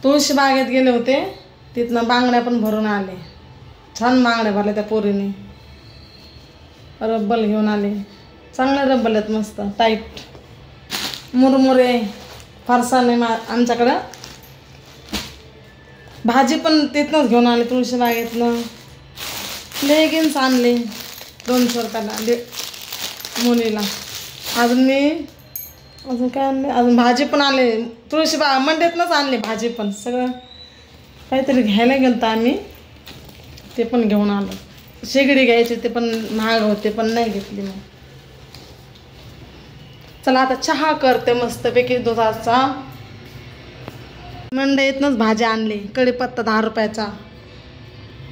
तुळशी बागेत गेले होते, तिथनं बांगड्या पण भरून आले. छान बांगड्या भरल्या त्या पोरीने. रब्बल घेऊन आले, चांगले रब्बल आहेत, मस्त टाईट. मुरमुरे फरसाणे आमच्याकडं. भाजी पण तिथनंच घेऊन आले तुळशी बागेतनं. लेगिन्स आणले 200 रुपयाला मुलीला. अजून काय आणले, अजून भाजी पण आले तुळशी मंडीतनंच आणले. भाजी पण सगळं काहीतरी घ्यायला गेलं तर आम्ही, ते पण घेऊन आलो. शेगडी घ्यायची, ते पण महाग होते, पण नाही घेतली मग. चला आता चहा करते मस्तपैकी दुधाचा. मंडईतनंच भाजी आणली. कढीपत्ता 10 रुपयाचा.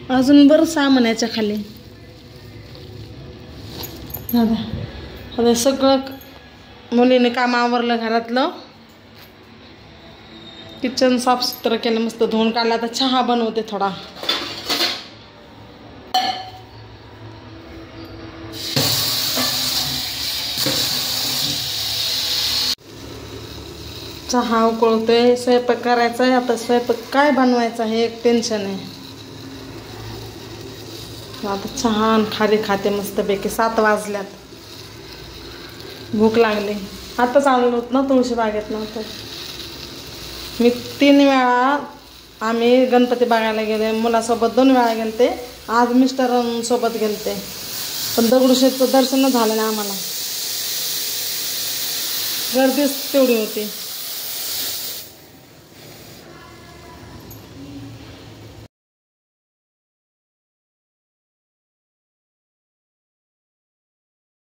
अजून बरं सामान याच्या खाली. आता सगळं मुलीने काम आवरलं घरातलं. किचन साफसुथरं केलं, मस्त धुवून काढलं. आता चहा बनवते थोडा. चहा उकळतोय, स्वयंपाक करायचा आहे. आता स्वयंपाक काय बनवायचा हे एक टेन्शन आहे. आता चहा खारी खाते मस्तपैकी. 7 वाजल्यात, भूक लागली. आताच आलो होत ना तुळशी बागेत नव्हतं मी. 3 वेळा आम्ही गणपती बघायला गेले. मुलासोबत 2 वेळा गेलते. आज मिस्टरांसोबत गेलते, पण दगडूशेठचं दर्शन झालं नाही आम्हाला. गर्दीच तेवढी होती.